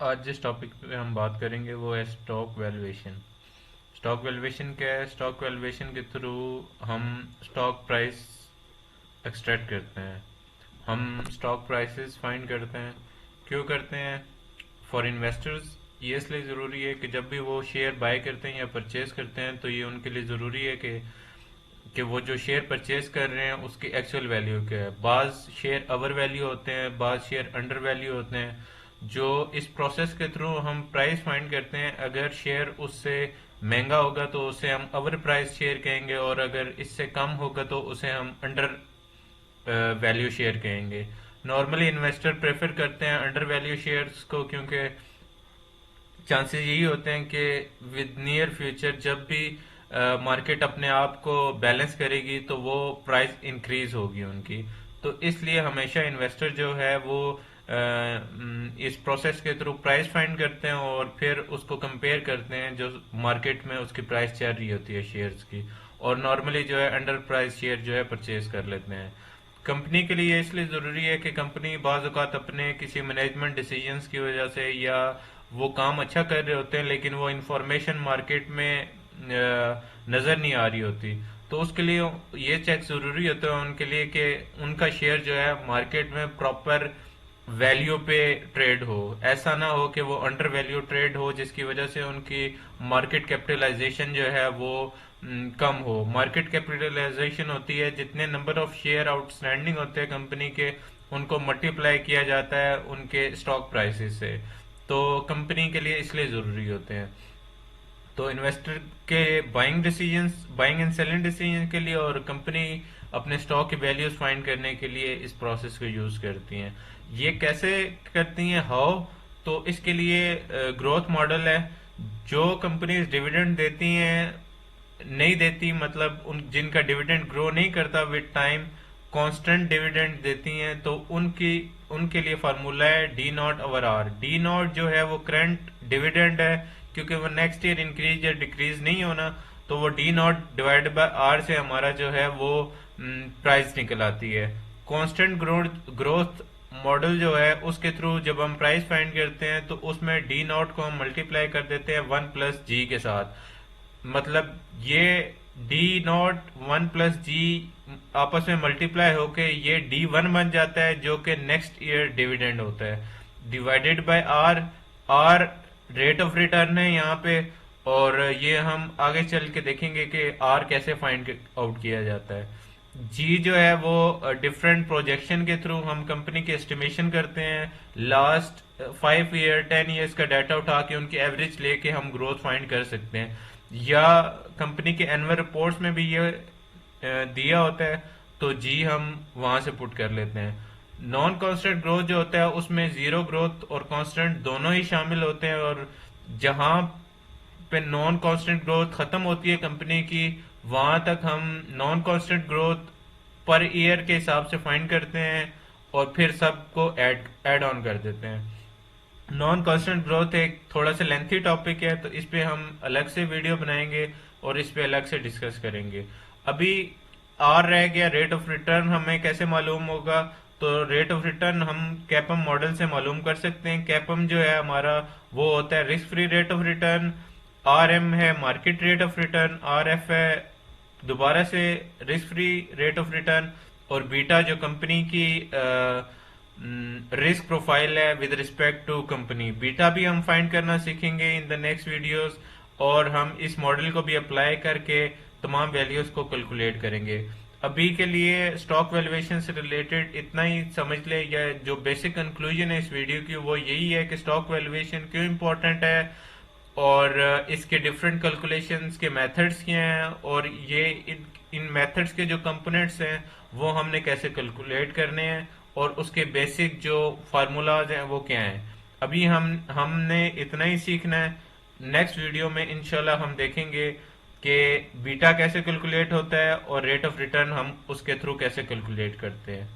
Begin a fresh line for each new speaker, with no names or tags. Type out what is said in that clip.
आज जिस टॉपिक पे हम बात करेंगे वो है स्टॉक वैल्यूएशन। स्टॉक वैल्यूएशन क्या है? स्टॉक वैल्यूएशन के थ्रू हम स्टॉक प्राइस एक्सट्रैक्ट करते हैं। हम स्टॉक प्राइसेस फाइंड करते हैं। क्यों करते हैं? फॉर इन्वेस्टर्स ये इसलिए ज़रूरी है कि जब भी वो शेयर बाय करते हैं या परचेज करते हैं तो ये उनके लिए ज़रूरी है कि वो जो शेयर परचेज कर रहे हैं उसकी एक्चुअल वैल्यू क्या है। बाज़ शेयर ओवर वैल्यू होते हैं, बाज़ शेयर अंडर वैल्यू होते हैं। जो इस प्रोसेस के थ्रू हम प्राइस फाइंड करते हैं, अगर शेयर उससे महंगा होगा तो उसे हम ओवर प्राइस शेयर कहेंगे, और अगर इससे कम होगा तो उसे हम अंडर वैल्यू शेयर कहेंगे। नॉर्मली इन्वेस्टर प्रेफर करते हैं अंडर वैल्यू शेयर्स को, क्योंकि चांसेस यही होते हैं कि विद नियर फ्यूचर जब भी मार्केट अपने आप को बैलेंस करेगी तो वो प्राइस इंक्रीज होगी उनकी। तो इसलिए हमेशा इन्वेस्टर जो है वो इस प्रोसेस के थ्रू प्राइस फाइंड करते हैं और फिर उसको कंपेयर करते हैं जो मार्केट में उसकी प्राइस चल रही होती है शेयर्स की, और नॉर्मली जो है अंडर प्राइस शेयर जो है परचेज कर लेते हैं। कंपनी के लिए इसलिए ज़रूरी है कि कंपनी बाज़ अवत अपने किसी मैनेजमेंट डिसीजंस की वजह से, या वो काम अच्छा कर रहे होते हैं लेकिन वो इंफॉर्मेशन मार्केट में नज़र नहीं आ रही होती, तो उसके लिए ये चेक ज़रूरी होता है उनके लिए कि उनका शेयर जो है मार्केट में प्रॉपर वैल्यू पे ट्रेड हो। ऐसा ना हो कि वो अंडर वैल्यू ट्रेड हो जिसकी वजह से उनकी मार्केट कैपिटलाइजेशन जो है वो कम हो। मार्केट कैपिटलाइजेशन होती है जितने नंबर ऑफ शेयर आउटस्टैंडिंग होते हैं कंपनी के, उनको मल्टीप्लाई किया जाता है उनके स्टॉक प्राइसेस से। तो कंपनी के लिए इसलिए ज़रूरी होते हैं। तो इन्वेस्टर के बाइंग एंड सेलिंग डिसीजन के लिए, और कंपनी अपने स्टॉक की वैल्यूज फाइंड करने के लिए इस प्रोसेस को यूज करती हैं। ये कैसे करती हैं? हाउ? तो इसके लिए ग्रोथ मॉडल है। जो कंपनीज डिविडेंड देती हैं, नहीं देती मतलब उन जिनका डिविडेंड ग्रो नहीं करता विद टाइम, कांस्टेंट डिविडेंड देती हैं, तो उनकी उनके लिए फार्मूला है D not over R. D not जो है वो करंट डिविडेंड है, क्योंकि वो नेक्स्ट ईयर इंक्रीज या डिक्रीज नहीं होना, तो वो D not divide by R से हमारा जो है वो प्राइस निकल आती है। कांस्टेंट ग्रोथ ग्रोथ मॉडल जो है उसके थ्रू जब हम प्राइस फाइंड करते हैं तो उसमें डी नॉट को हम मल्टीप्लाई कर देते हैं वन प्लस जी के साथ। मतलब ये डी नॉट वन प्लस जी आपस में मल्टीप्लाई होके ये डी वन बन जाता है, जो कि नेक्स्ट ईयर डिविडेंड होता है, divided by R. R rate of return है यहाँ पे, और ये हम आगे चल के देखेंगे कि आर कैसे फाइंड आउट किया जाता है। जी जो है वो डिफरेंट प्रोजेक्शन के थ्रू हम कंपनी की एस्टिमेशन करते हैं। लास्ट 5 ईयर 10 ईयर्स का डाटा उठा के उनकी एवरेज लेके हम ग्रोथ फाइंड कर सकते हैं, या कंपनी के एनुअल रिपोर्ट्स में भी ये दिया होता है, तो जी हम वहां से पुट कर लेते हैं। नॉन कांस्टेंट ग्रोथ जो होता है उसमें जीरो ग्रोथ और कांस्टेंट दोनों ही शामिल होते हैं, और जहां पे नॉन कांस्टेंट ग्रोथ खत्म होती है कंपनी की, वहां तक हम non constant growth per year के हिसाब से फाइंड करते हैं और फिर सबको ऐड ऐड ऑन कर देते हैं। नॉन कांस्टेंट ग्रोथ एक थोड़ा सा लेंथी टॉपिक है, तो इस पे हम अलग से वीडियो बनाएंगे और इस पे अलग से डिस्कस करेंगे। अभी आर रह गया, रेट ऑफ रिटर्न हमें कैसे मालूम होगा? तो रेट ऑफ रिटर्न हम कैपम मॉडल से मालूम कर सकते हैं। कैपम जो है हमारा वो होता है risk free rate of return, R M है market rate of return, R F है दोबारा से risk free rate of return, और बीटा जो कंपनी की रिस्क प्रोफाइल है with respect to company. Beta भी हम फाइंड करना सीखेंगे इन द नेक्स्ट वीडियोस, और हम इस मॉडल को भी अप्लाई करके तमाम वैल्यूज को कैलकुलेट करेंगे। अभी के लिए स्टॉक वैल्यूएशन से रिलेटेड इतना ही समझ ले, या जो बेसिक कंक्लूजन है इस वीडियो की वो यही है कि स्टॉक वैल्यूएशन क्यों इम्पोर्टेंट है, और इसके डिफरेंट कैलकुलेशंस के मेथड्स क्या हैं, और ये इन मेथड्स के जो कंपोनेंट्स हैं वो हमने कैसे कैलकुलेट करने हैं, और उसके बेसिक जो फार्मूलाज हैं वो क्या हैं। अभी हमने इतना ही सीखना है। नेक्स्ट वीडियो में इंशाल्लाह हम देखेंगे कि बीटा कैसे कैलकुलेट होता है और रेट ऑफ रिटर्न हम उसके थ्रू कैसे कैलकुलेट करते हैं।